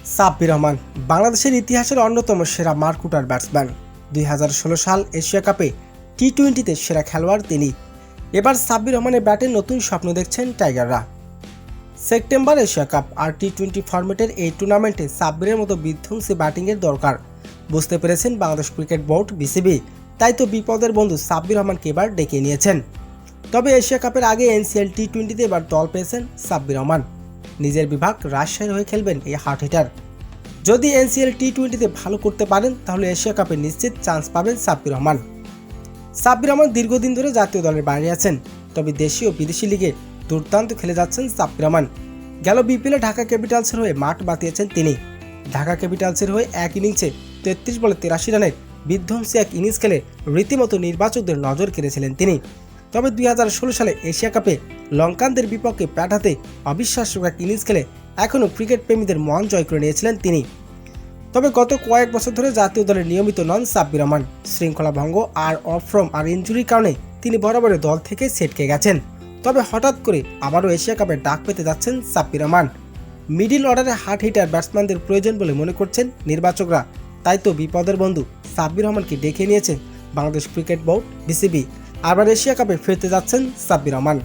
সাব্বির রহমান বাংলাদেশের ইতিহাসের অন্যতম সেরা মারকুটার ব্যাটসম্যান। 2016 সাল এশিয়া কাপে টি-20তে সেরা খেলোয়াড় তিনি। এবার সাব্বির রহমানের ব্যাটে নতুন স্বপ্ন দেখছেন টাইগাররা। সেপ্টেম্বর এশিয়া কাপ আর টি-20 ফরম্যাটের এই টুর্নামেন্টে সাব্বিরের মতো বিধ্বংসী ব্যাটিংয়ের দরকার বুঝতে পেরেছেন বাংলাদেশ ক্রিকেট বোর্ড বিসিবি। তাই তো বিপদের বন্ধু সাব্বির রহমানকে এবার ডেকে নিয়েছেন। তবে এশিয়া কাপের আগে এনসিএল টি-20তে এবার দল পেয়েছেন সাব্বির রহমান। নিজের বিভাগ রাজশাহীর হয়ে খেলবেন এই হার্ড হিটার। যদি এনসিএল টি-20তে ভালো করতে পারেন তাহলে এশিয়া কাপে নিশ্চিত চান্স পাবেন সাব্বির রহমান। সাব্বির রহমান দীর্ঘদিন ধরে জাতীয় দলের বাইরে আছেন, তবে দেশি ও বিদেশি লিগে দুর্দান্ত খেলে যাচ্ছেন সাব্বির রহমান। গেল বিপিএলে ঢাকা ক্যাপিটালসের হয়ে মাঠ বাতিয়েছেন তিনি। ঢাকা ক্যাপিটালসের হয়ে এক ইনিংসে 33 বলে 83 রানের বিধ্বংসী এক ইনিংস খেলে রীতিমতো নির্বাচকদের নজর কেড়েছিলেন তিনি। তবে 2016 সালে এশিয়া কাপে লঙ্কানদের বিপক্ষে ব্যাট হাতে অবিশ্বাস্য এক ইনিংস খেলে এখনও ক্রিকেট প্রেমীদের মন জয় করে নিয়েছিলেন তিনি। তবে গত কয়েক বছর ধরে জাতীয় দলের নিয়মিত নন সাব্বির রহমান। শৃঙ্খলা ভঙ্গ আর অফ ফর্ম আর ইনজুরির কারণে তিনি বরাবরের দল থেকে ছিটকে গেছেন। তবে হঠাৎ করে আবারও এশিয়া কাপে ডাক পেতে যাচ্ছেন সাব্বির রহমান। মিডিল অর্ডারে হার্ড হিটার ব্যাটসম্যানদের প্রয়োজন বলে মনে করছেন নির্বাচকরা। তাই তো বিপদের বন্ধু সাব্বির রহমানকে ডেকে নিয়েছে বাংলাদেশ ক্রিকেট বোর্ড বিসিবি। আবার এশিয়া কাপে ফিরতে যাচ্ছেন সাব্বির রহমান।